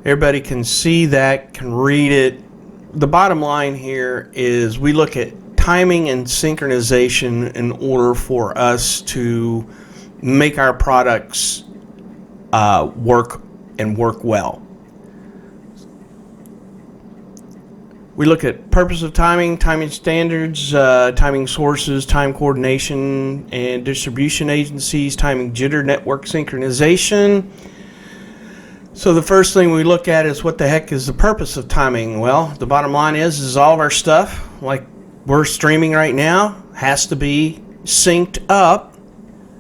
Everybody can see that, can read it. The bottom line here is we look at timing and synchronization in order for us to make our products work and work well. We look at purpose of timing, timing standards, timing sources, time coordination and distribution agencies, timing jitter, network synchronization. So the first thing we look at is what the heck is the purpose of timing? Well, the bottom line is all of our stuff, like we're streaming right now, has to be synced up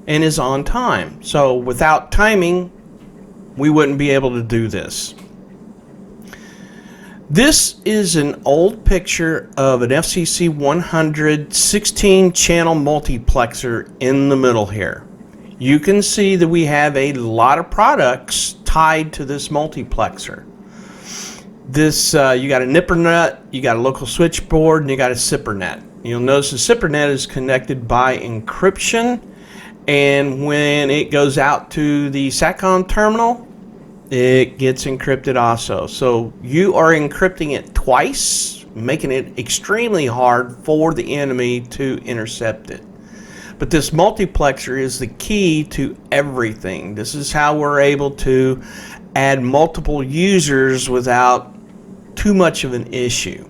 and is on time. So without timing, we wouldn't be able to do this. This is an old picture of an FCC 100 16-channel multiplexer in the middle here. You can see that we have a lot of products tied to this multiplexer. This, you got a nipper nut, you got a local switchboard, and you got a zipper net. You'll notice the zipper net is connected by encryption, and when it goes out to the SATCOM terminal, it gets encrypted also. So you are encrypting it twice, making it extremely hard for the enemy to intercept it. But this multiplexer is the key to everything. This is how we're able to add multiple users without too much of an issue.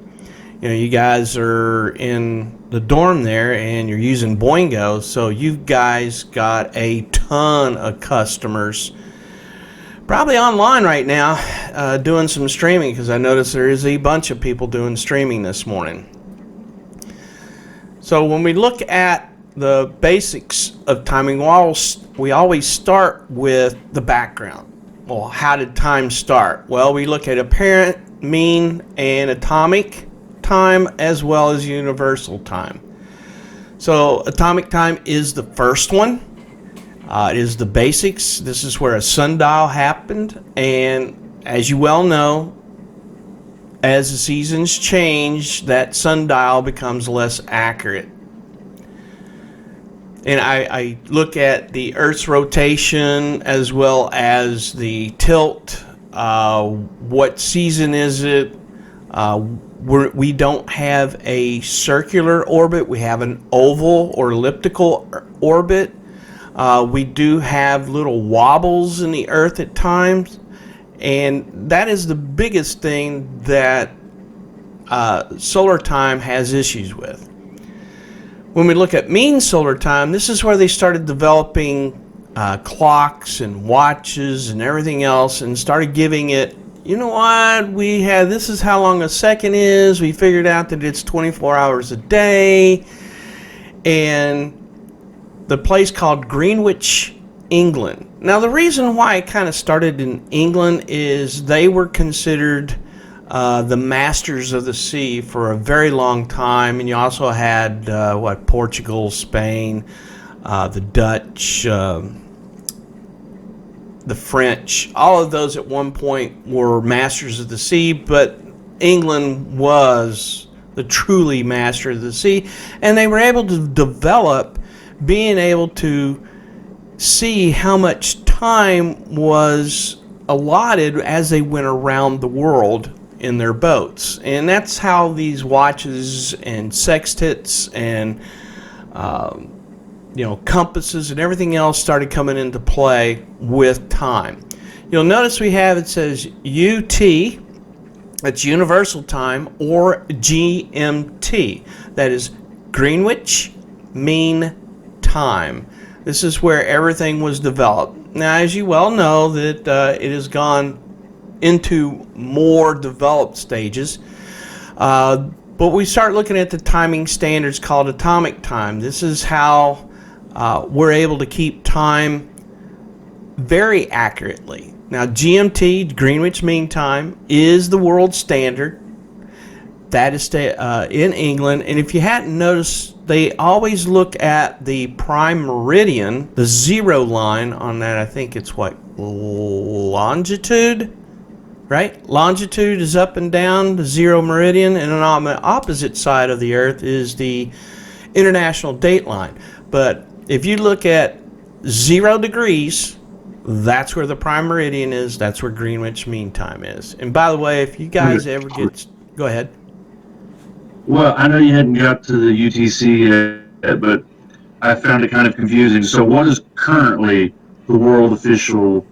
You know, you guys are in the dorm there and you're using Boingo, so you guys got a ton of customers probably online right now doing some streaming, because I noticed there is a bunch of people doing streaming this morning. So when we look at the basics of timing, we always start with the background. Well, how did time start? Well, we look at apparent, mean, and atomic time, as well as universal time. So atomic time is the first one. It is the basics. This is where a sundial happened, and as you well know, as the seasons change, that sundial becomes less accurate. And I look at the Earth's rotation as well as the tilt. What season is it? We don't have a circular orbit. We have an oval or elliptical orbit. We do have little wobbles in the Earth at times. And that is the biggest thing that solar time has issues with. When we look at mean solar time, this is where they started developing clocks and watches and everything else, and started giving it, you know what, this is how long a second is. We figured out that it's 24 hours a day. And the place called Greenwich, England. Now the reason why it kind of started in England is they were considered the masters of the sea for a very long time, and you also had Portugal, Spain, the Dutch, the French. All of those at one point were masters of the sea, but England was the truly master of the sea, and they were able to develop being able to see how much time was allotted as they went around the world in their boats. And that's how these watches and sextants and compasses and everything else started coming into play with time. You'll notice it says UT, that's universal time, or GMT, that is Greenwich Mean Time. This is where everything was developed. Now, as you well know, that it has gone into more developed stages, but we start looking at the timing standards called atomic time. This is how we're able to keep time very accurately. Now, GMT, Greenwich Mean Time, is the world standard. That is in England, and if you hadn't noticed, they always look at the prime meridian, the zero line on that. I think it's longitude, right? Longitude is up and down, the zero meridian, and on the opposite side of the Earth is the international date line. But if you look at 0 degrees, That's where the prime meridian is. That's where Greenwich Mean Time is. And by the way, if you guys ever get... Go ahead. Well, I know you hadn't got to the UTC yet, but I found it kind of confusing. So what is currently the world's official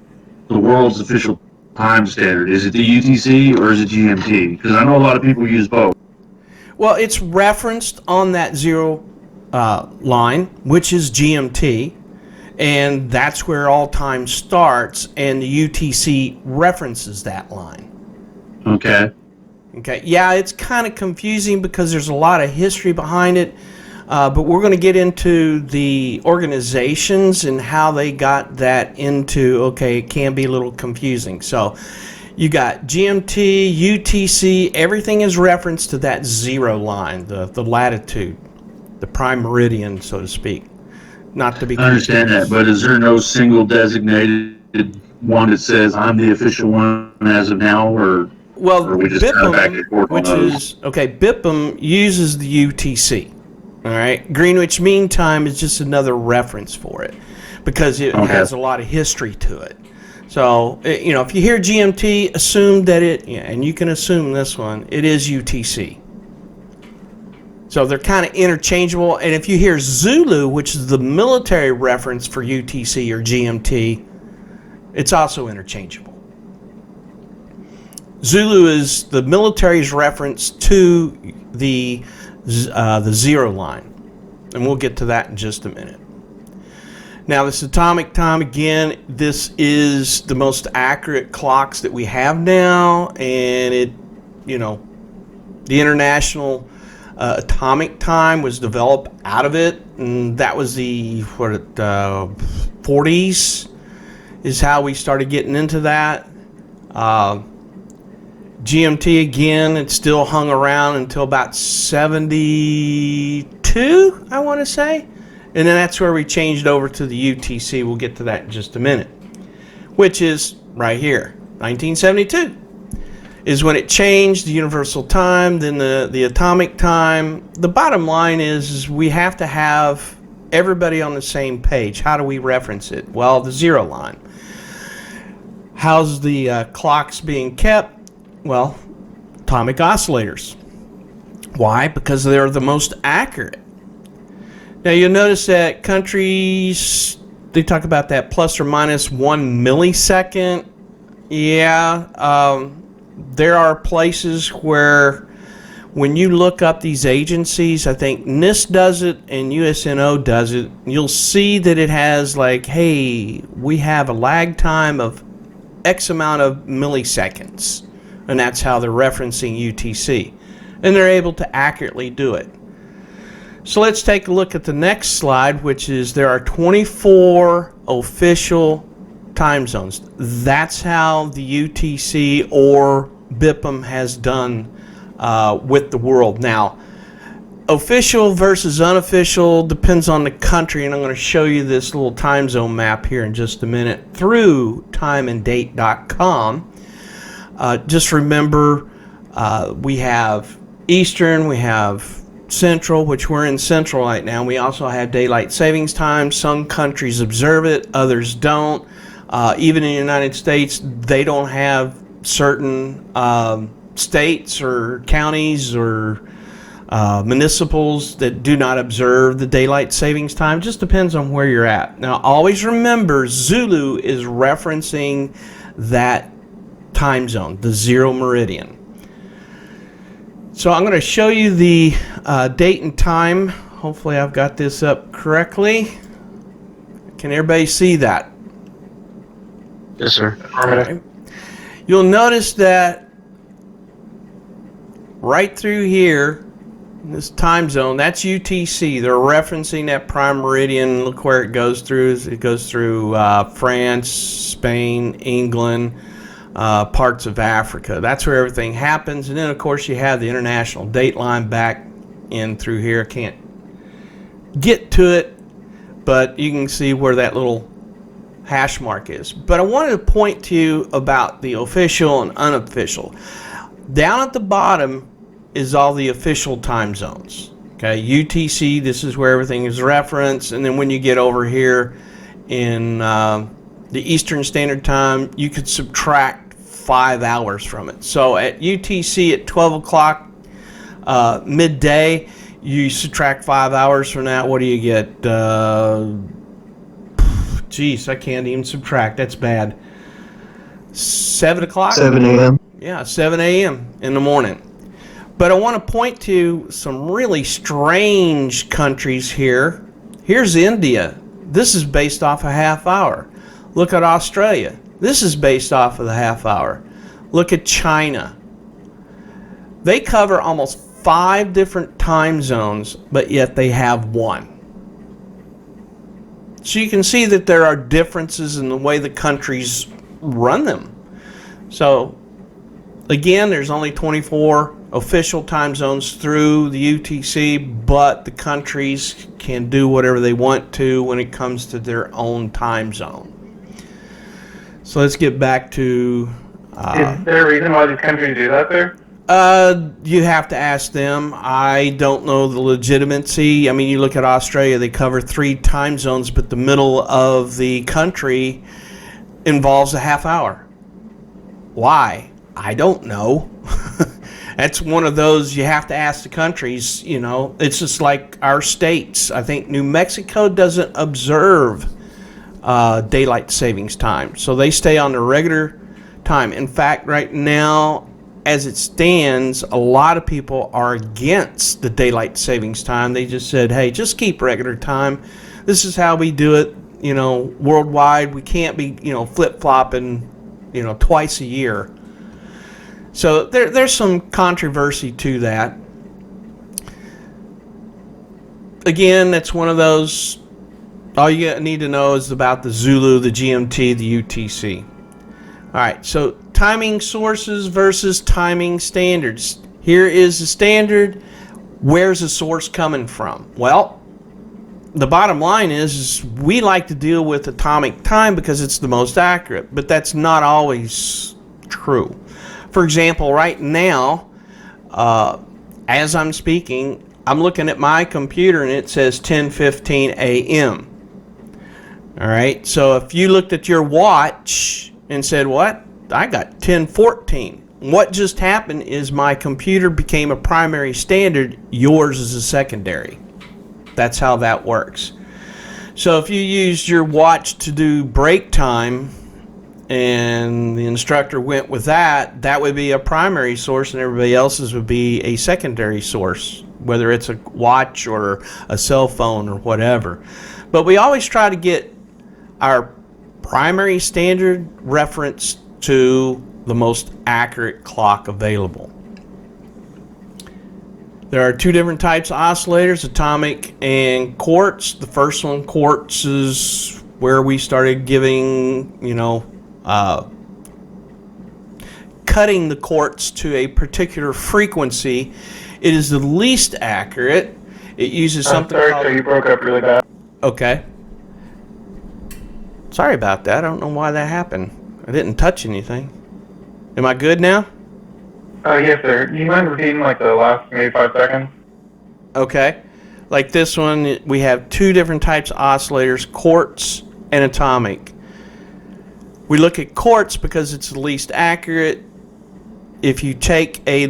time standard? Is it the UTC or is it GMT? Because I know a lot of people use both. Well, it's referenced on that zero line, which is GMT, and that's where all time starts, and the UTC references that line. Okay. Okay, yeah, it's kind of confusing because there's a lot of history behind it, but we're going to get into the organizations and how they got that into, okay, it can be a little confusing. So you got GMT, UTC, everything is referenced to that zero line, the latitude, the prime meridian, so to speak. Not to be confused. I understand that, but is there no single designated one that says I'm the official one as of now, or... Well, we just kind of back and forth on those? Bipin uses the UTC. All right, Greenwich Mean Time is just another reference for it because it has a lot of history to it. So, you know, if you hear GMT, assume that and you can assume this one, it is UTC. So they're kind of interchangeable. And if you hear Zulu, which is the military reference for UTC or GMT, it's also interchangeable. Zulu is the military's reference to the zero line, and we'll get to that in just a minute. Now, this atomic time, again, this is the most accurate clocks that we have now, and it, you know, the international atomic time was developed out of it, and that was the 40s is how we started getting into that. GMT, again, it still hung around until about 72, I want to say. And then that's where we changed over to the UTC. We'll get to that in just a minute. Which is right here. 1972 is when it changed, the universal time, then the atomic time. The bottom line is we have to have everybody on the same page. How do we reference it? Well, the zero line. How's the clocks being kept? Well, atomic oscillators. Why? Because they're the most accurate. Now you'll notice that countries, they talk about that plus or minus 1 millisecond. Yeah, there are places where when you look up these agencies, I think NIST does it and USNO does it, you'll see that it has like, hey, we have a lag time of X amount of milliseconds. And that's how they're referencing UTC. And they're able to accurately do it. So let's take a look at the next slide, which is there are 24 official time zones. That's how the UTC or Bipin has done with the world. Now, official versus unofficial depends on the country, and I'm going to show you this little time zone map here in just a minute through timeanddate.com. Just remember, we have Eastern, we have Central, which we're in Central right now. We also have daylight savings time. Some countries observe it, others don't. Even in the United States, they don't have certain states or counties or municipals that do not observe the daylight savings time. Just depends on where you're at. Now, always remember, Zulu is referencing that time zone, the zero meridian. So I'm going to show you the date and time. Hopefully I've got this up correctly. Can everybody see that? Yes, sir. Okay. You'll notice that right through here, this time zone, that's UTC. They're referencing that prime meridian. Look where it goes through. It goes through France, Spain, England, parts of Africa. That's where everything happens. And then, of course, you have the international date line back in through here. I can't get to it, but you can see where that little hash mark is. But I wanted to point to you about the official and unofficial. Down at the bottom is all the official time zones. Okay, UTC, this is where everything is referenced. And then when you get over here in the Eastern Standard Time, you could subtract 5 hours from it. So at UTC at 12 o'clock midday, you subtract 5 hours from that. What do you get? Geez, I can't even subtract. That's bad. 7 o'clock? 7 a.m. Yeah, 7 a.m. in the morning. But I want to point to some really strange countries here. Here's India. This is based off a half hour. Look at Australia. This is based off of the half hour. Look at China. They cover almost 5 different time zones, but yet they have one. So you can see that there are differences in the way the countries run them. So again, there's only 24 official time zones through the UTC, but the countries can do whatever they want to when it comes to their own time zone. So let's get back to... Is there a reason why these countries do that there? You have to ask them. I don't know the legitimacy. I mean, you look at Australia, they cover 3 time zones, but the middle of the country involves a half hour. Why? I don't know. That's one of those you have to ask the countries, you know. It's just like our states. I think New Mexico doesn't observe daylight savings time, so they stay on the regular time. In fact, right now, as it stands, a lot of people are against the daylight savings time. They just said, hey, just keep regular time. This is how we do it, you know, worldwide. We can't be, you know, flip-flopping, you know, twice a year. So there's some controversy to that. Again, that's one of those, all you need to know is about the Zulu, the GMT, the UTC. All right, so timing sources versus timing standards. Here is the standard. Where's the source coming from? Well, the bottom line is we like to deal with atomic time because it's the most accurate, but that's not always true. For example, right now, as I'm speaking, I'm looking at my computer and it says 10:15 a.m. All right, so if you looked at your watch and said, what? I got 10:14. What just happened is my computer became a primary standard, yours is a secondary. That's how that works. So if you used your watch to do break time and the instructor went with that, that would be a primary source and everybody else's would be a secondary source, whether it's a watch or a cell phone or whatever. But we always try to get our primary standard reference to the most accurate clock available. There are 2 different types of oscillators, atomic and quartz. The first one, quartz, is where we started giving, you know, cutting the quartz to a particular frequency. It is the least accurate. It uses something sorry, called... so you broke up really bad. Okay. Sorry about that. I don't know why that happened. I didn't touch anything. Am I good now? Yes, sir. Do you mind repeating like the last maybe 5 seconds? Okay. Like this one, we have 2 different types of oscillators, quartz and atomic. We look at quartz because it's the least accurate. If you take a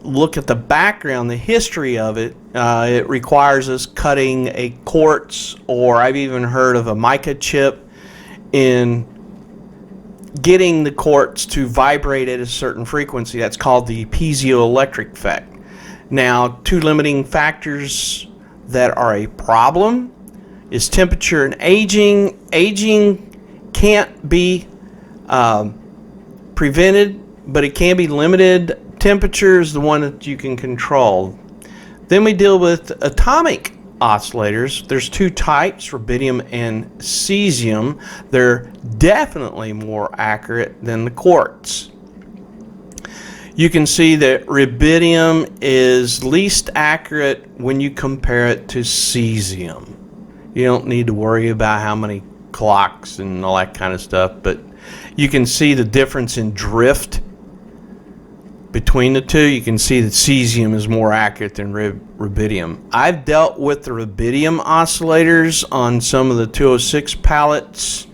look at the background, the history of it, it requires us cutting a quartz, or I've even heard of a mica chip, in getting the quartz to vibrate at a certain frequency. That's called the piezoelectric effect. Now, 2 limiting factors that are a problem is temperature and aging. Aging can't be prevented, but it can be limited. Temperature is the one that you can control. Then we deal with atomic oscillators. There's 2 types, rubidium and cesium. They're definitely more accurate than the quartz. You can see that rubidium is least accurate when you compare it to cesium. You don't need to worry about how many clocks and all that kind of stuff, but you can see the difference in drift between the 2. You can see that cesium is more accurate than rubidium. I've dealt with the rubidium oscillators on some of the 206 pallets,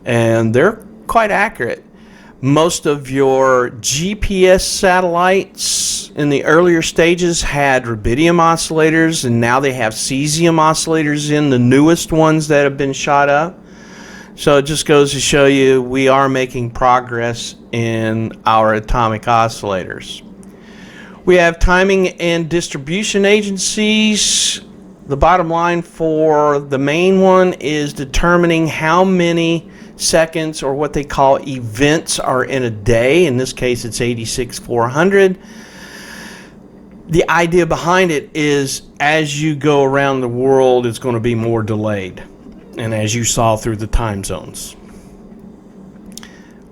and they're quite accurate. Most of your GPS satellites in the earlier stages had rubidium oscillators, and now they have cesium oscillators in the newest ones that have been shot up. So it just goes to show you we are making progress in our atomic oscillators. We have timing and distribution agencies. The bottom line for the main one is determining how many seconds, or what they call events, are in a day. In this case, it's 86,400. The idea behind it is as you go around the world, it's going to be more delayed, and as you saw through the time zones.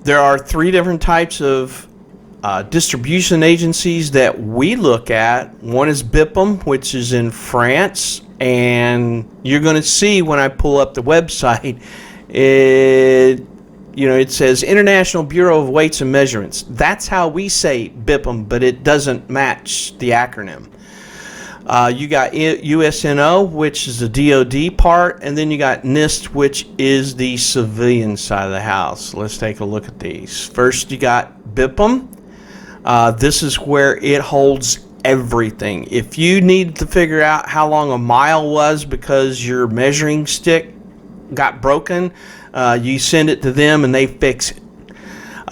There are three different types of distribution agencies that we look at. One is Bipin, which is in France, and you're going to see when I pull up the website, it says International Bureau of Weights and Measurements. That's how we say Bipin, but it doesn't match the acronym. You got USNO, which is the DoD part, and then you got NIST, which is the civilian side of the house. Let's take a look at these. First, you got Bipin. This is where it holds everything. If you needed to figure out how long a mile was because your measuring stick got broken, you send it to them and they fix it.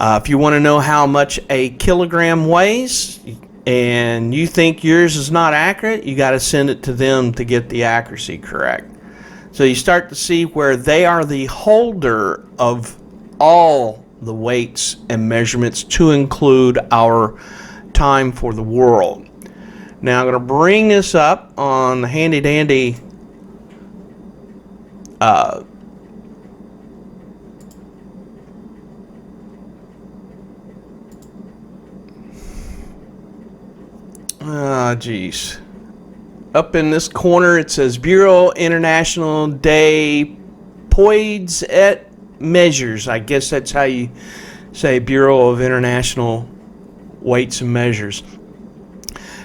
If you want to know how much a kilogram weighs and you think yours is not accurate, you got to send it to them to get the accuracy correct. So you start to see where they are the holder of all the weights and measurements, to include our time for the world. Now I'm going to bring this up on the handy dandy geez. Up in this corner it says Bureau International des Poids et Measures. I guess that's how you say Bureau of International Weights and Measures.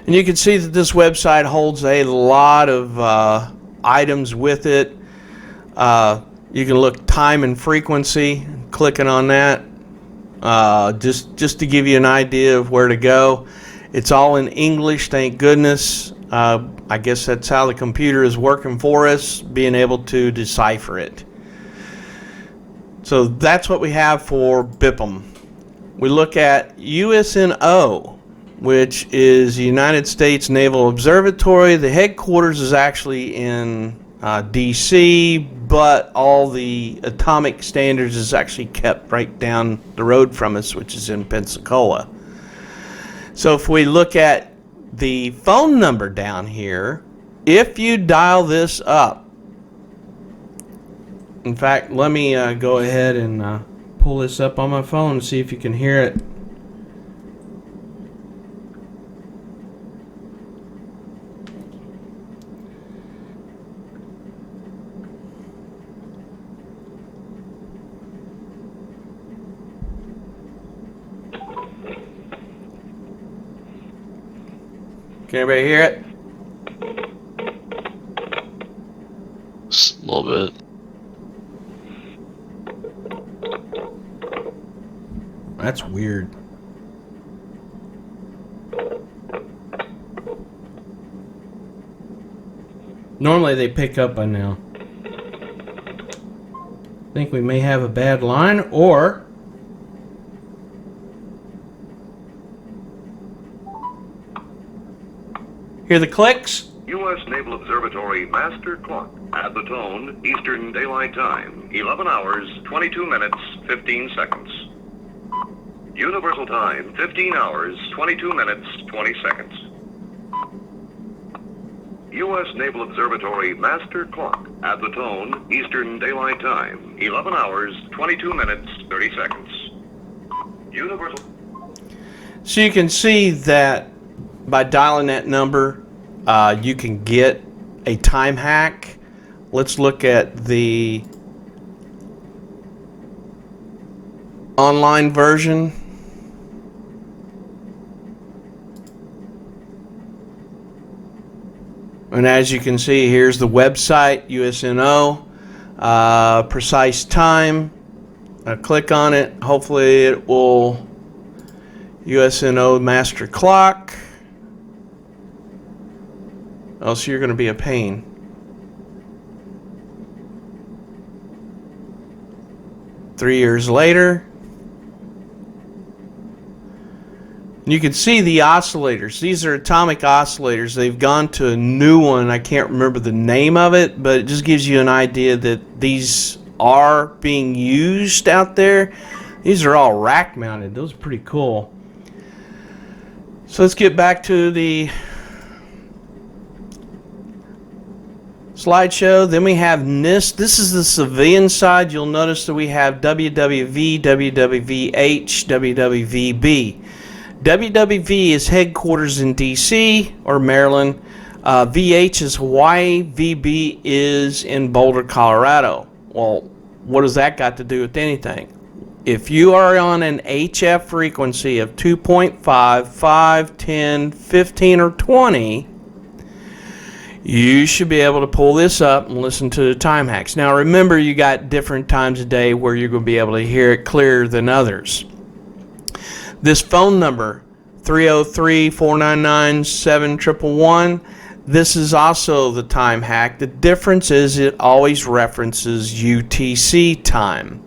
And you can see that this website holds a lot of items with it. You can look time and frequency, clicking on that, just to give you an idea of where to go. It's all in English, thank goodness. I guess that's how the computer is working for us, being able to decipher it. So that's what we have for Bipin. We look at USNO, which is the United States Naval Observatory. The headquarters is actually in DC, but all the atomic standards is actually kept right down the road from us, which is in Pensacola. So if we look at the phone number down here, if you dial this up, in fact, let me go ahead and pull this up on my phone and see if you can hear it. Can everybody hear it? Just a little bit. That's weird. Normally they pick up by now. I think we may have a bad line, or hear the clicks? U.S. Naval Observatory Master Clock at the tone Eastern Daylight Time, 11 hours, 22 minutes, 15 seconds. Universal Time, 15 hours, 22 minutes, 20 seconds. U.S. Naval Observatory Master Clock at the tone Eastern Daylight Time, 11 hours, 22 minutes, 30 seconds. Universal. So you can see that by dialing that number, you can get a time hack. Let's look at the online version. And as you can see, here's the website, USNO, precise time, I click on it. Hopefully it will USNO master clock. Else you're going to be a pain. Three years later. You can see the oscillators. These are atomic oscillators. They've gone to a new one. I can't remember the name of it, but it just gives you an idea that these are being used out there. These are all rack mounted. Those are pretty cool. So let's get back to the slideshow. Then we have NIST. This is the civilian side. You'll notice that we have WWV, WWVH, WWVB. WWV is headquarters in DC or Maryland. VH is Hawaii. VB is in Boulder, Colorado. Well, what does that got to do with anything? If you are on an HF frequency of 2.5, 5, 10, 15, or 20, you should be able to pull this up and listen to the time hacks. Now remember, you got different times a day where you're going to be able to hear it clearer than others. This phone number, 303-499-7111, this is also the time hack. The difference is it always references UTC time.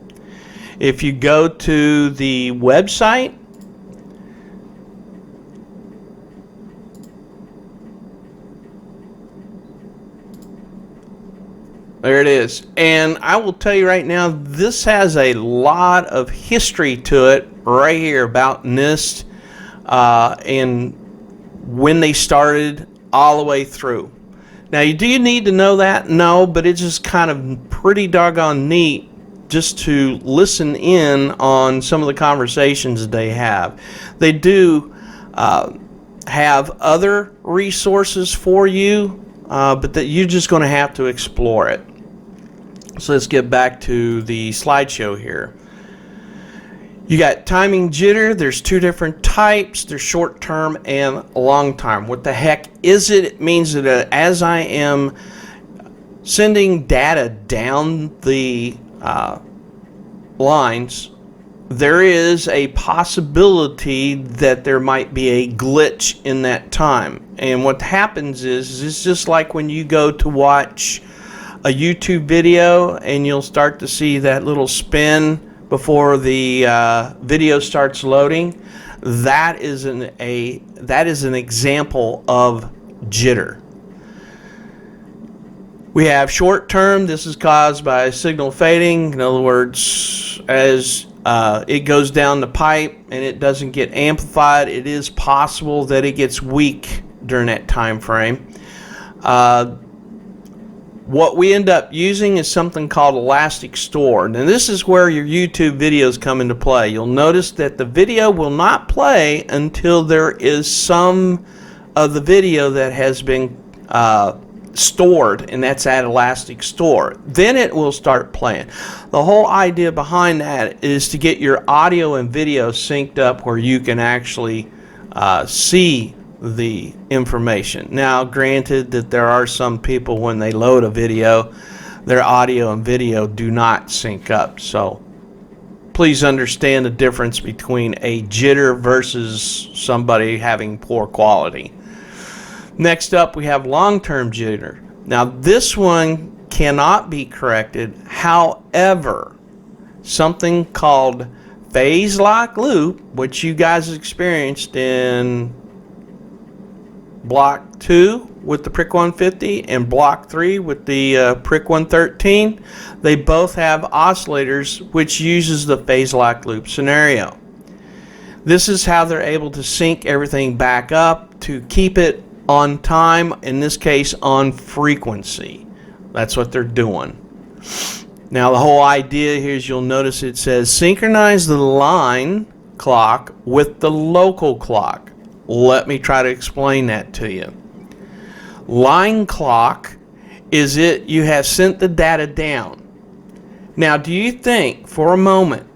If you go to the website, there it is. And I will tell you right now, this has a lot of history to it right here about NIST and when they started all the way through. Now, do you need to know that? No, but it's just kind of pretty doggone neat just to listen in on some of the conversations that they have. They do have other resources for you, but that you're just going to have to explore it. So let's get back to the slideshow here. You got timing jitter. There's two different types. There's short term and long term. What the heck is it? It means that as I am sending data down the lines, there is a possibility that there might be a glitch in that time. And what happens is it's just like when you go to watch a YouTube video and you'll start to see that little spin before the video starts loading. That is an example of jitter. We have short term. This is caused by signal fading. In other words, as it goes down the pipe and it doesn't get amplified, it is possible that it gets weak during that time frame. What we end up using is something called elastic store. Now this is where your YouTube videos come into play. You'll notice that the video will not play until there is some of the video that has been stored, and that's at elastic store. Then it will start playing. The whole idea behind that is to get your audio and video synced up where you can actually see the information. Now granted that there are some people when they load a video, their audio and video do not sync up, so please understand the difference between a jitter versus somebody having poor quality. Next up we have long-term jitter. Now this one cannot be corrected. However, something called phase lock loop, which you guys experienced in block 2 with the PRIC 150 and block 3 with the PRIC 113, they both have oscillators which uses the phase lock loop scenario. This is how they're able to sync everything back up to keep it on time, in this case on frequency. That's what they're doing. Now the whole idea here is, you'll notice it says synchronize the line clock with the local clock. Let me try to explain that to you. Line clock is you have sent the data down. Now do you think for a moment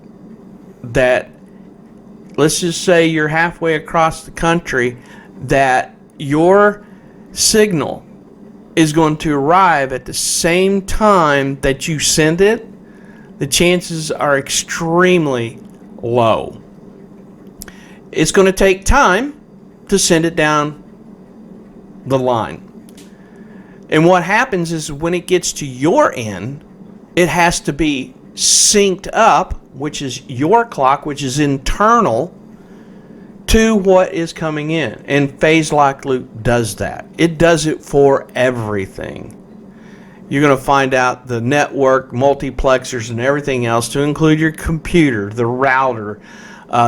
that, let's just say you're halfway across the country, that your signal is going to arrive at the same time that you send it? the chances are extremely low. It's going to take time to send it down the line. And what happens is when it gets to your end, it has to be synced up, which is your clock, which is internal to what is coming in. And phase lock loop does that. It does it for everything. You're going to find out the network, multiplexers, and everything else, to include your computer, the router,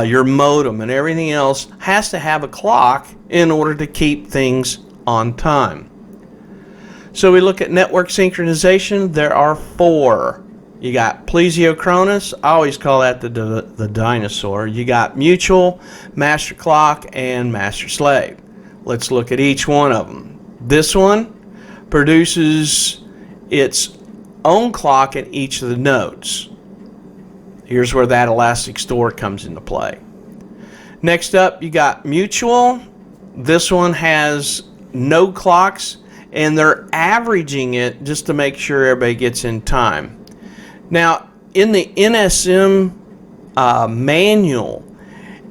your modem, and everything else has to have a clock in order to keep things on time. So we look at network synchronization. There are 4. You got plesiochronous. I always call that the dinosaur. You got mutual, master clock, and master slave. Let's look at each one of them. This one produces its own clock at each of the nodes. Here's where that elastic store comes into play. Next up, you got mutual. This one has no clocks, and they're averaging it just to make sure everybody gets in time. Now, in the NSM manual,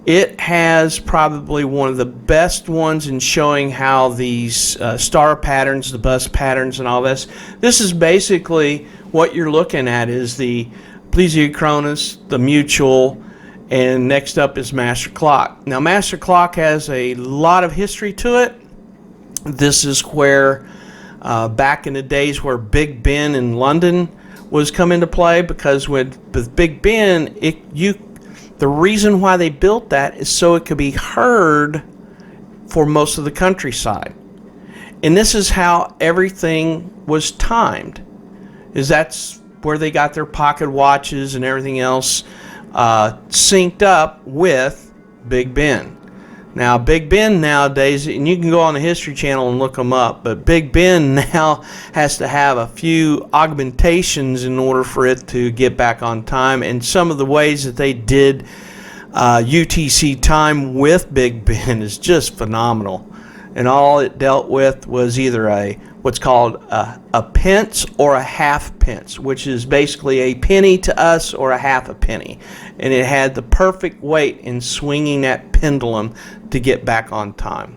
it has probably one of the best ones in showing how these star patterns, the bus patterns, and all this. This is basically what you're looking at is the plesiochronous, the mutual, and next up is master clock. Now, master clock has a lot of history to it. This is where back in the days where Big Ben in London was come into play, because with Big Ben, the reason why they built that is so it could be heard for most of the countryside. And this is how everything was timed. That's where they got their pocket watches and everything else synced up with Big Ben. Now, Big Ben nowadays, and you can go on the History Channel and look them up, but Big Ben now has to have a few augmentations in order for it to get back on time. And some of the ways that they did UTC time with Big Ben is just phenomenal. And all it dealt with was either what's called a pence or a half pence, which is basically a penny to us or a half a penny. And it had the perfect weight in swinging that pendulum to get back on time.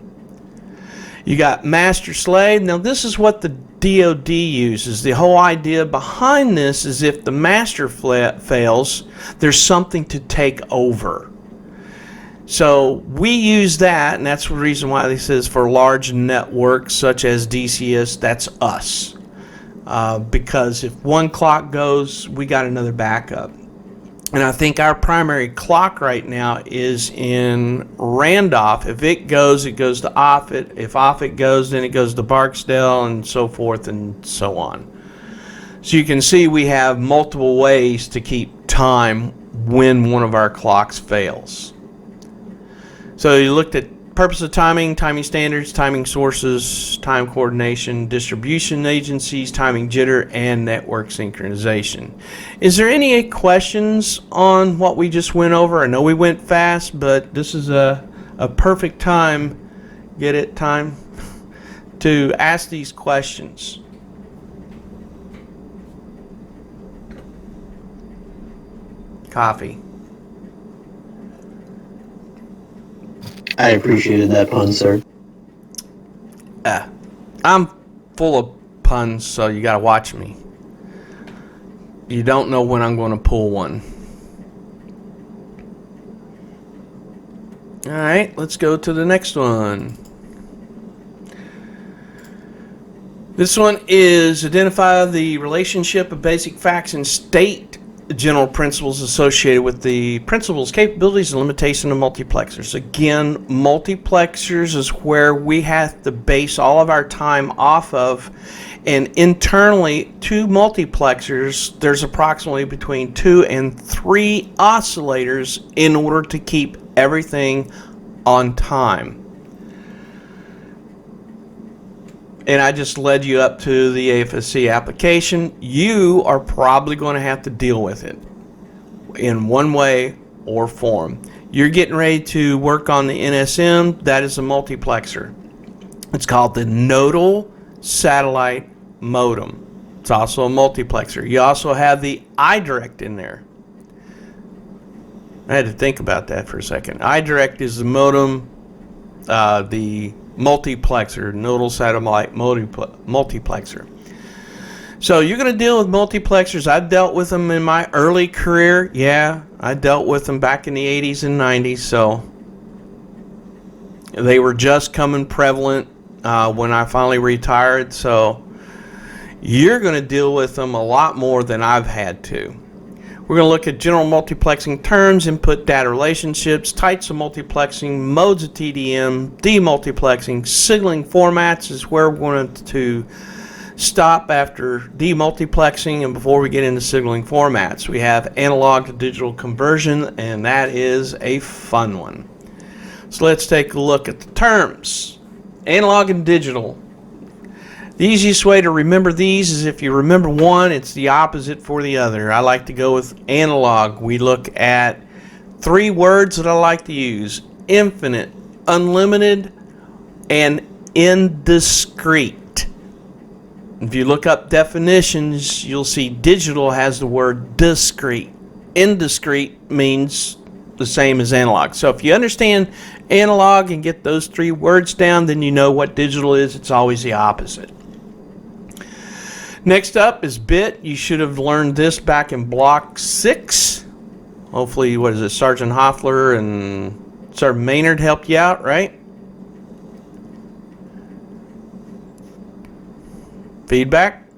You got master slave. Now, this is what the DoD uses. The whole idea behind this is if the master fails, there's something to take over. So we use that, and that's the reason why this is for large networks such as DCS. That's us. Because if one clock goes, we got another backup. And I think our primary clock right now is in Randolph. If it goes, it goes to Offutt. If Offutt goes, then it goes to Barksdale, and so forth and so on. So you can see we have multiple ways to keep time when one of our clocks fails. So you looked at purpose of timing, timing standards, timing sources, time coordination, distribution agencies, timing jitter, and network synchronization. Is there any questions on what we just went over? I know we went fast, but this is a perfect time, get it, time, to ask these questions. Coffee. I appreciated that pun, sir. I'm full of puns, so you gotta watch me. You don't know when I'm going to pull one. All right, let's go to the next one. This one is identify the relationship of basic facts and state general principles associated with the principles, capabilities, and limitation of multiplexers. Again, multiplexers is where we have to base all of our time off of, and internally to multiplexers there's approximately between 2 and 3 oscillators in order to keep everything on time. And I just led you up to the AFSC application. You are probably going to have to deal with it in one way or form. You're getting ready to work on the NSM. That is a multiplexer. It's called the nodal satellite modem. It's also a multiplexer. You also have the iDirect in there. I had to think about that for a second. iDirect is the modem, the multiplexer, nodal satellite multiplexer. So you're going to deal with multiplexers. I've dealt with them in my early career. Yeah, I dealt with them back in the 80s and 90s. So they were just coming prevalent when I finally retired. So you're going to deal with them a lot more than I've had to. We're going to look at general multiplexing terms, input data relationships, types of multiplexing, modes of TDM, demultiplexing, signaling formats is where we're going to stop after demultiplexing and before we get into signaling formats. We have analog to digital conversion, and that is a fun one. So let's take a look at the terms. Analog and digital. The easiest way to remember these is if you remember one, it's the opposite for the other. I like to go with analog. We look at 3 words that I like to use: infinite, unlimited, and indiscrete. If you look up definitions, you'll see digital has the word discrete. Indiscrete means the same as analog. So if you understand analog and get those 3 words down, then you know what digital is. It's always the opposite. Next up is bit. You should have learned this back in block 6. Hopefully, what is it, Sergeant Hoffler and Sergeant Maynard helped you out, right? Feedback?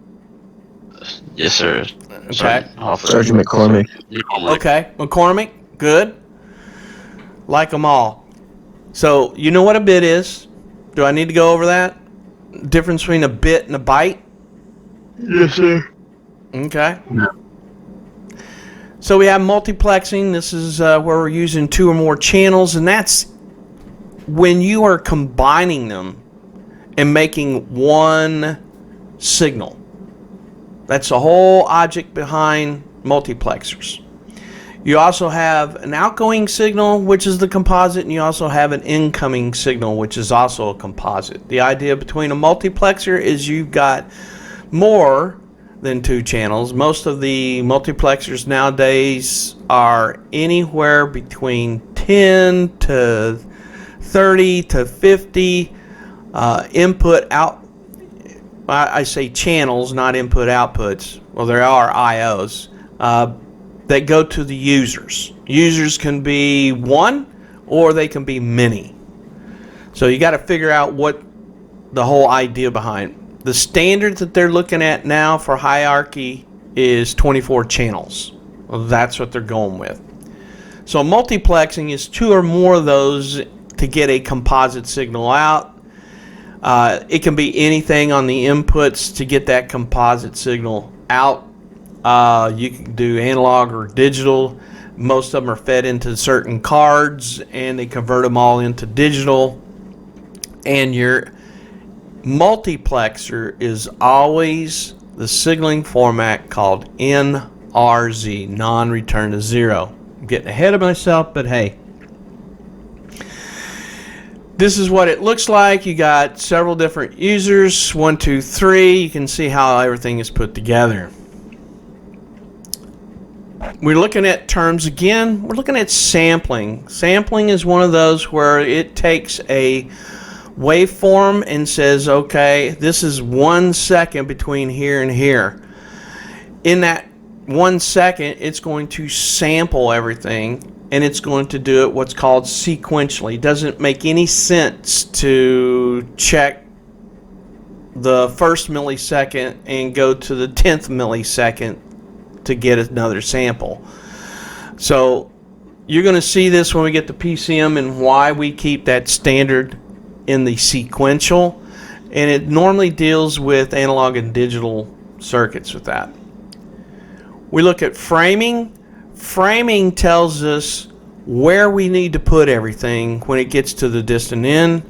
Yes, sir. Okay. Sergeant McCormick. Okay, McCormick, good. Like them all. So, you know what a bit is? Do I need to go over that? Difference between a bit and a byte? Yes, sir. Okay. No. So we have multiplexing. This is where we're using 2 or more channels, and that's when you are combining them and making one signal. That's the whole object behind multiplexers. You also have an outgoing signal, which is the composite, and you also have an incoming signal, which is also a composite. The idea between a multiplexer is you've got more than 2 channels. Most of the multiplexers nowadays are anywhere between 10 to 30 to 50 input out. I say channels, not input outputs. Well, there are IOs that go to the users. Users can be 1 or they can be many. So you got to figure out what the whole idea behind. The standard that they're looking at now for hierarchy is 24 channels. Well, that's what they're going with. So multiplexing is 2 or more of those to get a composite signal out. It can be anything on the inputs to get that composite signal out. You can do analog or digital. Most of them are fed into certain cards and they convert them all into digital. And your multiplexer is always the signaling format called NRZ, non-return to zero. I'm getting ahead of myself, but hey. This is what it looks like. You got several different users, 1, 2, 3. You can see how everything is put together. We're looking at terms again. We're looking at sampling. Sampling is one of those where it takes a waveform and says, okay, this is 1 second between here and here. In that 1 second, it's going to sample everything and it's going to do it what's called sequentially. It doesn't make any sense to check the first millisecond and go to the 10th millisecond to get another sample. So you're going to see this when we get to PCM and why we keep that standard in the sequential, and it normally deals with analog and digital circuits with that. We look at framing. Framing tells us where we need to put everything when it gets to the distant end.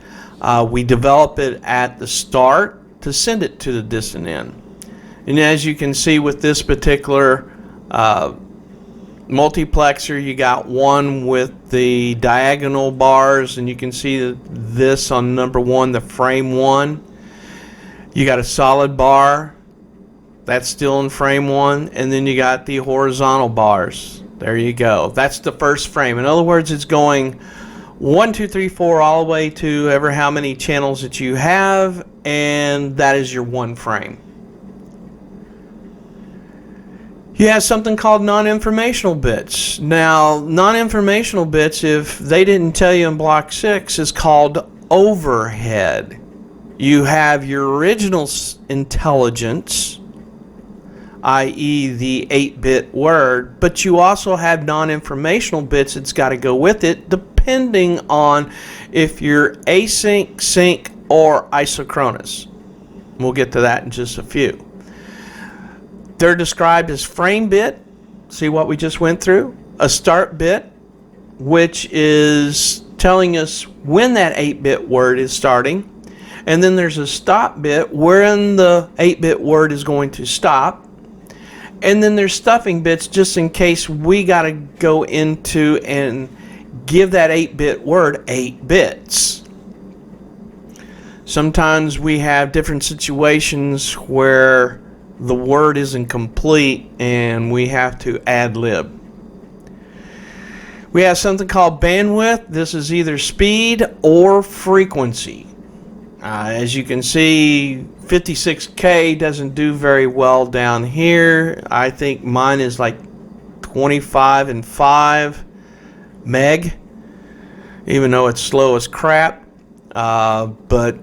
We develop it at the start to send it to the distant end. And as you can see with this particular multiplexer, you got one with the diagonal bars, and you can see this on number 1, the frame 1. You got a solid bar, That's still in frame 1. And then you got the horizontal bars. There you go. That's the first frame. In other words, it's going 1, 2, 3, 4 all the way to ever how many channels that you have, and that is your one frame. You have something called non-informational bits. Now, non-informational bits, if they didn't tell you in block 6, is called overhead. You have your original intelligence, i.e. the 8-bit word, but you also have non-informational bits that's got to go with it, depending on if you're async, sync, or isochronous. We'll get to that in just a few. They're described as frame bit, see what we just went through, a start bit, which is telling us when that 8-bit word is starting, and then there's a stop bit when the 8-bit word is going to stop, and then there's stuffing bits just in case we got to go into and give that 8-bit word 8 bits. Sometimes we have different situations where the word isn't complete and we have to ad-lib. We have something called bandwidth. This is either speed or frequency. As you can see, 56K doesn't do very well down here. I think mine is like 25 and 5 meg, even though it's slow as crap. But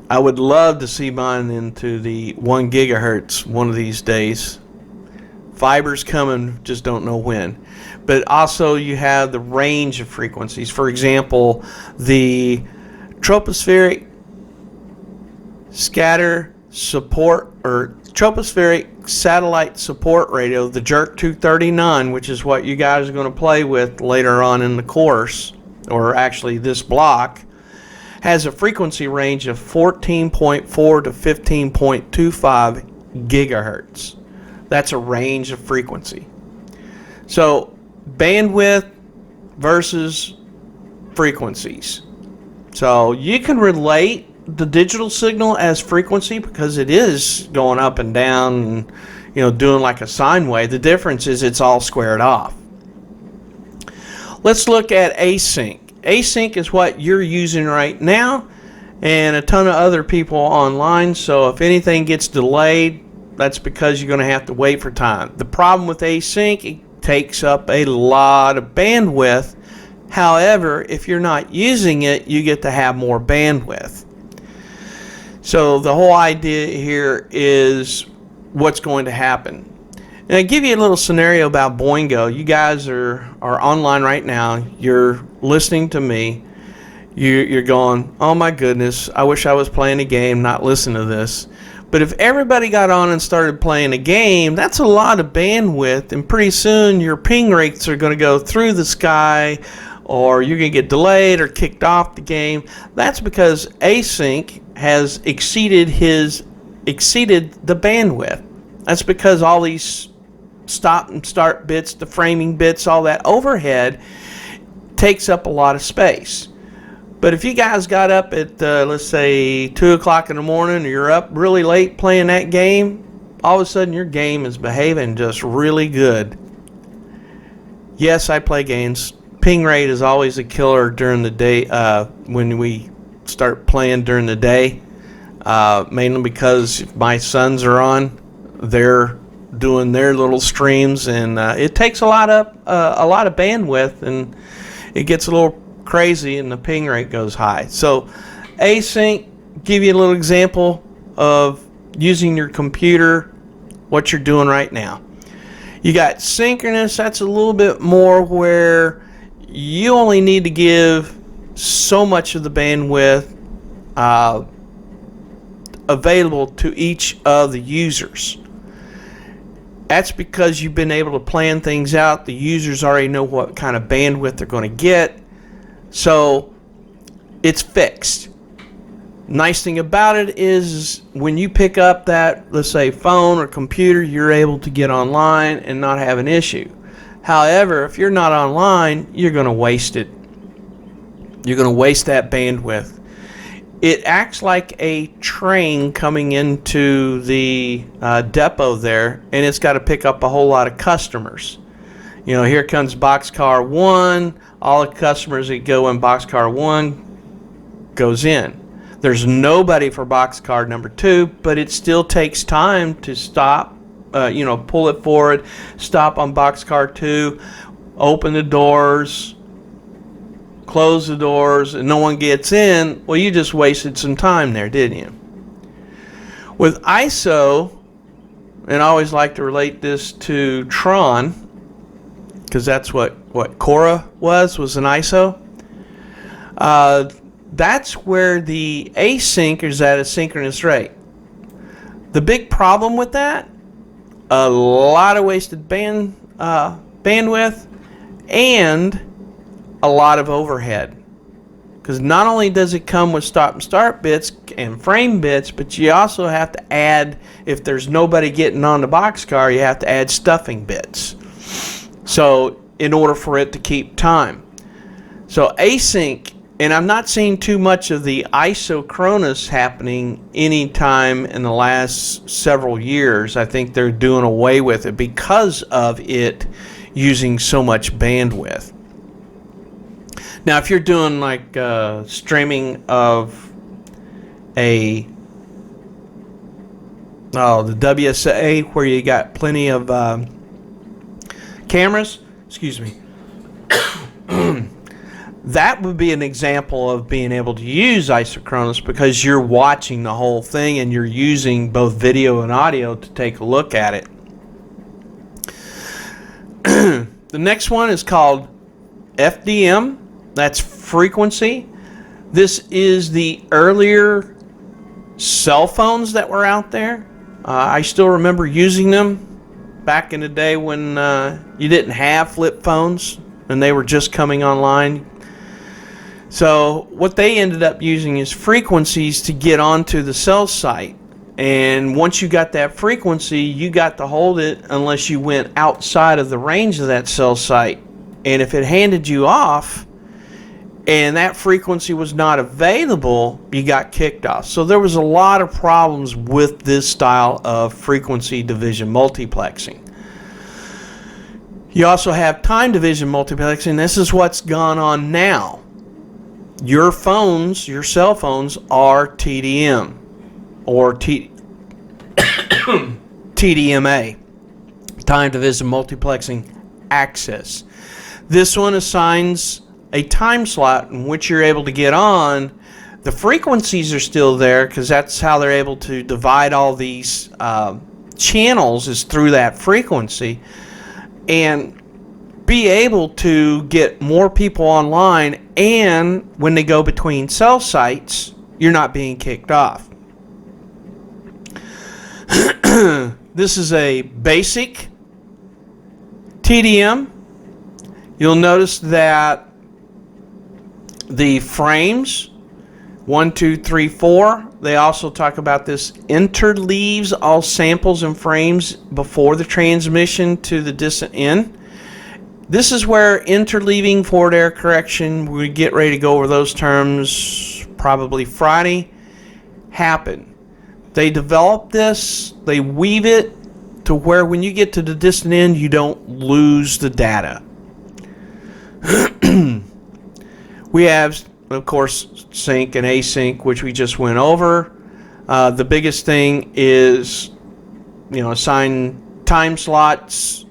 I would love to see mine into the 1 gigahertz one of these days. Fiber's coming, just don't know when. But also you have the range of frequencies. For example, the tropospheric scatter support, or tropospheric satellite support radio, the Jerk 239, which is what you guys are going to play with later on in the course, or actually this block, has a frequency range of 14.4 to 15.25 gigahertz. That's a range of frequency. So bandwidth versus frequencies. So you can relate the digital signal as frequency because it is going up and down and doing like a sine wave. The difference is it's all squared off. Let's look at async. Async is what you're using right now and a ton of other people online, so if anything gets delayed, that's because you're going to have to wait for time. The problem with async, it takes up a lot of bandwidth. However, if you're not using it, you get to have more bandwidth. So the whole idea here is what's going to happen. And I give you a little scenario about Boingo. You guys are online right now. You're listening to me. You're going, oh my goodness, I wish I was playing a game, not listening to this. But if everybody got on and started playing a game, that's a lot of bandwidth. And pretty soon your ping rates are going to go through the sky, or you're going to get delayed or kicked off the game. That's because async has exceeded the bandwidth. That's because all these stop and start bits, the framing bits, all that overhead takes up a lot of space. But if you guys got up at, let's say, 2 o'clock in the morning, or you're up really late playing that game, all of a sudden your game is behaving just really good. Yes, I play games. Ping rate is always a killer during the day when we start playing during the day, mainly because if my sons are on, they're doing their little streams, and it takes a lot of bandwidth, and it gets a little crazy, and the ping rate goes high. So async, give you a little example of using your computer, what you're doing right now. You got synchronous. That's a little bit more where you only need to give so much of the bandwidth available to each of the users. That's because you've been able to plan things out. The users already know what kind of bandwidth they're going to get. So it's fixed. Nice thing about it is when you pick up that, let's say, phone or computer, you're able to get online and not have an issue. However, if you're not online, you're going to waste it. You're going to waste that bandwidth. it acts like a train coming into the depot there, and it's got to pick up a whole lot of customers. You know, here comes boxcar 1. All the customers that go in boxcar 1 goes in. There's nobody for boxcar number 2, but it still takes time to stop, pull it forward, stop on boxcar 2, open the doors, close the doors, and no one gets in. Well, you just wasted some time there, didn't you? With ISO, and I always like to relate this to Tron, because that's what Cora was an ISO. That's where the async is at a synchronous rate. The big problem with that, a lot of wasted bandwidth and a lot of overhead. Because not only does it come with stop and start bits and frame bits, but you also have to add, if there's nobody getting on the boxcar, you have to add stuffing bits. So in order for it to keep time. So async, and I'm not seeing too much of the isynchronous happening anytime in the last several years. I think they're doing away with it because of it using so much bandwidth. Now, if you're doing like streaming of the WSA, where you got plenty of cameras, excuse me, that would be an example of being able to use isynchronous, because you're watching the whole thing and you're using both video and audio to take a look at it. The next one is called FDM. That's frequency. This is the earlier cell phones that were out there. I still remember using them back in the day when you didn't have flip phones and they were just coming online. So what they ended up using is frequencies to get onto the cell site. And once you got that frequency, you got to hold it unless you went outside of the range of that cell site. And if it handed you off and that frequency was not available, you got kicked off. So there was a lot of problems with this style of frequency division multiplexing. You also have time division multiplexing. This is what's gone on now. Your phones, your cell phones, are TDM or TDMA, time division multiplexing access. This one assigns a time slot in which you're able to get on. The frequencies are still there because that's how they're able to divide all these channels, is through that frequency, and be able to get more people online, and when they go between cell sites, you're not being kicked off. This is a basic TDM. You'll notice that the frames 1, 2, 3, 4, they also talk about this interleaves all samples and frames before the transmission to the distant end. This is where interleaving, forward error correction, we get ready to go over those terms probably Friday, happen. They develop this, they weave it to where when you get to the distant end, you don't lose the data. We have, of course, sync and async, which we just went over. The biggest thing is, assign time slots.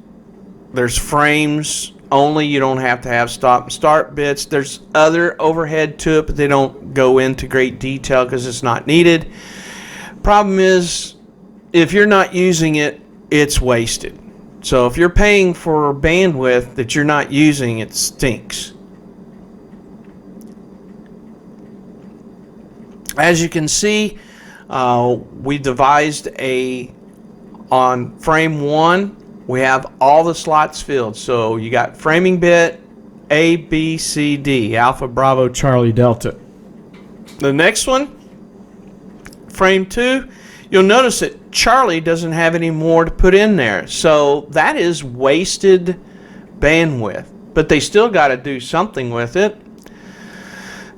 There's frames only. You don't have to have stop and start bits. There's other overhead to it, but they don't go into great detail because it's not needed. Problem is, if you're not using it, it's wasted. So if you're paying for bandwidth that you're not using, it stinks. As you can see, we devised on frame 1, we have all the slots filled. So you got framing bit A, B, C, D, Alpha, Bravo, Charlie, Delta. The next one, frame 2, you'll notice that Charlie doesn't have any more to put in there. So that is wasted bandwidth, but they still got to do something with it.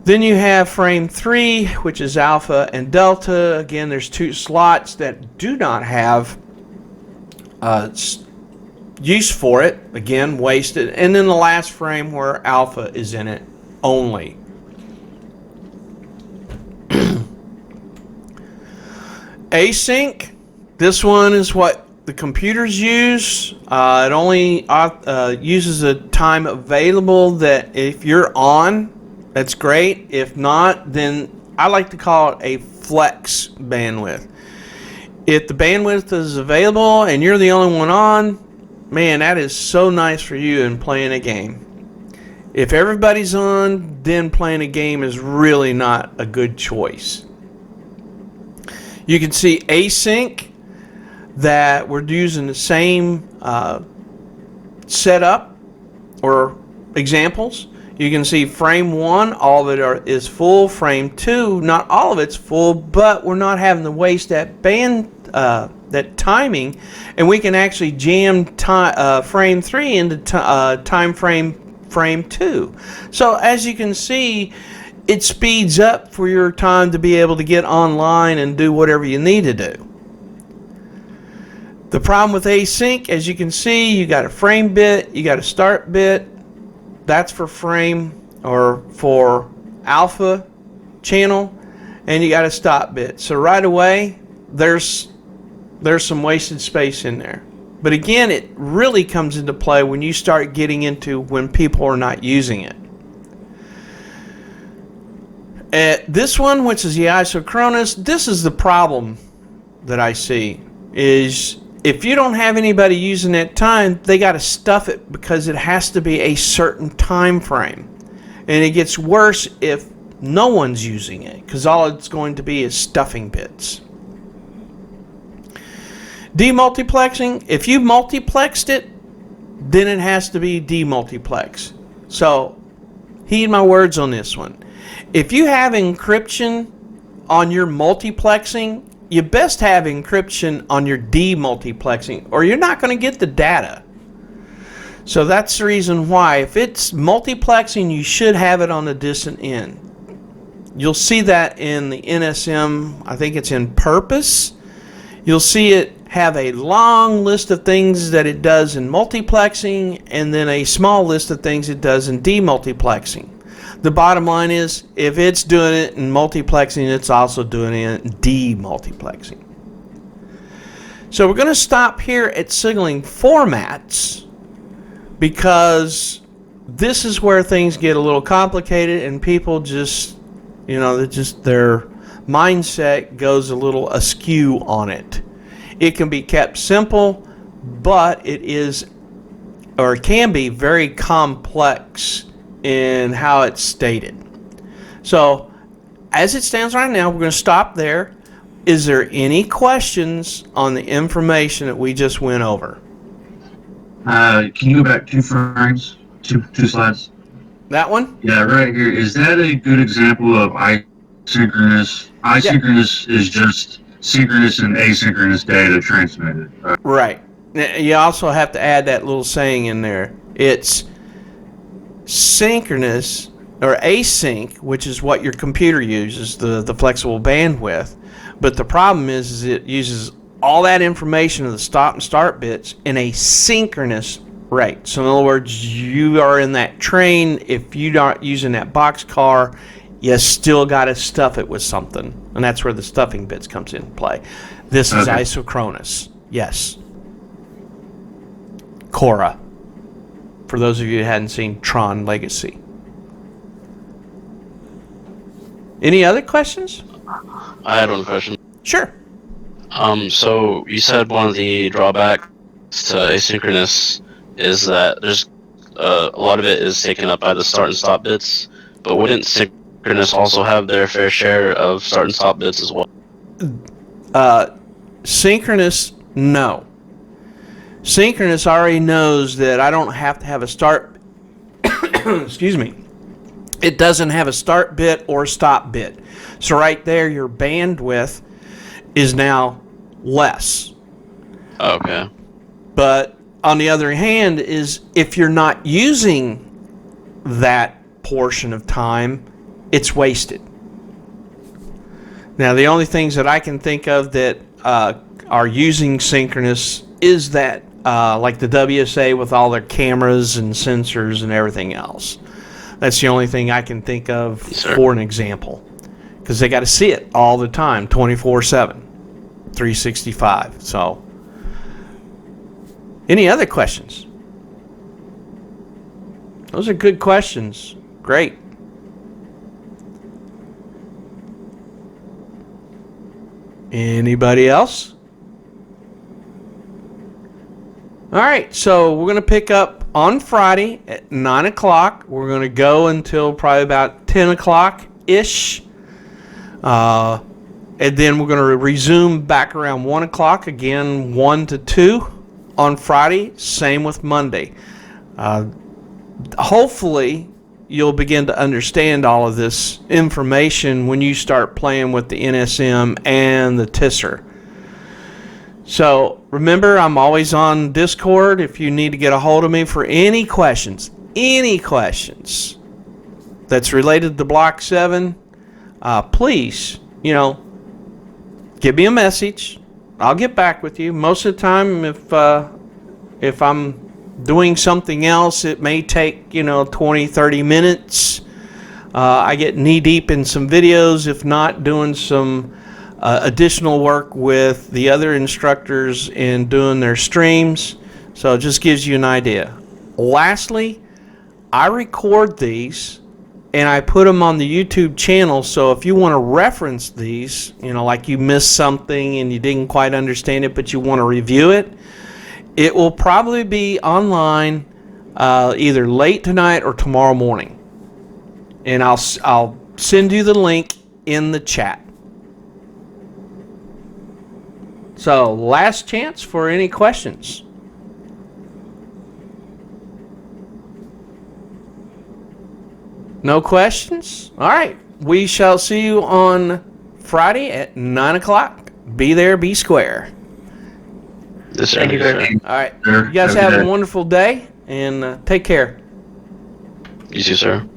Then you have frame 3, which is alpha and delta. Again, there's 2 slots that do not have use for it. Again, wasted. And then the last frame where alpha is in it only. Async, this one is what the computers use. It only uses a time available that if you're on, that's great. If not, then I like to call it a flex bandwidth. If the bandwidth is available and you're the only one on, man, that is so nice for you in playing a game. If everybody's on, then playing a game is really not a good choice. You can see async, that we're using the same setup or examples. You can see frame 1, all of it is full. Frame 2, not all of it's full, but we're not having to waste that that timing, and we can actually jam frame 3 into time frame 2. So as you can see, it speeds up for your time to be able to get online and do whatever you need to do. The problem with async, as you can see, you got a frame bit, you got a start bit. That's for frame or for alpha channel, and you got a stop bit. So right away, there's some wasted space in there. But again, it really comes into play when you start getting into when people are not using it. This one, which is the asynchronous, this is the problem that I see, is if you don't have anybody using that time, they got to stuff it because it has to be a certain time frame. And it gets worse if no one's using it, because all it's going to be is stuffing bits. Demultiplexing, if you multiplexed it, then it has to be demultiplex. So, heed my words on this one. If you have encryption on your multiplexing, you best have encryption on your demultiplexing, or you're not going to get the data. So that's the reason why, if it's multiplexing, you should have it on the distant end. You'll see that in the NSM, I think it's in purpose. You'll see it have a long list of things that it does in multiplexing, and then a small list of things it does in demultiplexing. The bottom line is, if it's doing it in multiplexing, it's also doing it in demultiplexing. So we're going to stop here at signaling formats, because this is where things get a little complicated and people just, their mindset goes a little askew on it. It can be kept simple, but it is, or it can be, very complex in how it's stated. So, as it stands right now, we're going to stop there. Is there any questions on the information that we just went over? Can you go back 2 frames, two slides? That one? Yeah, right here. Is that a good example of asynchronous? Asynchronous is just synchronous and asynchronous data transmitted. Right. You also have to add that little saying in there. It's synchronous or async, which is what your computer uses, the flexible bandwidth. But the problem is it uses all that information of the stop and start bits in a synchronous rate. So in other words, you are in that train. If you're not using that boxcar, you still got to stuff it with something. And that's where the stuffing bits comes into play. This is asynchronous. Yes. Cora. For those of you who hadn't seen Tron Legacy. Any other questions? I had one question. Sure. So you said one of the drawbacks to asynchronous is that there's a lot of it is taken up by the start and stop bits, but wouldn't synchronous also have their fair share of start and stop bits as well? Synchronous, no. Synchronous already knows that I don't have to have a start. Excuse me. It doesn't have a start bit or stop bit. So right there, your bandwidth is now less. Okay. But on the other hand, is if you're not using that portion of time, it's wasted. Now, the only things that I can think of that are using synchronous is that like the WSA with all their cameras and sensors and everything else. That's the only thing I can think of for an example, because they got to see it all the time, 24/7, 365. So, any other questions? Those are good questions. Great. Anybody else? All right, so we're going to pick up on Friday at 9 o'clock. We're going to go until probably about 10 o'clock-ish. And then we're going to resume back around 1 o'clock, again, 1 to 2 on Friday. Same with Monday. Hopefully, you'll begin to understand all of this information when you start playing with the NSM and the TISR. So remember, I'm always on Discord if you need to get a hold of me for any questions that's related to Block 7. Please, give me a message. I'll get back with you. Most of the time, if I'm doing something else, it may take 20-30 minutes. I get knee deep in some videos, if not doing some additional work with the other instructors in doing their streams. So it just gives you an idea. Lastly, I record these and I put them on the YouTube channel, so if you want to reference these, like you missed something and you didn't quite understand it but you want to review it, it will probably be online either late tonight or tomorrow morning. And I'll send you the link in the chat. So, last chance for any questions. No questions? All right. We shall see you on Friday at 9 o'clock. Be there, be square. Thank you, sir. All right. You guys have a wonderful day, and take care. You too, sir.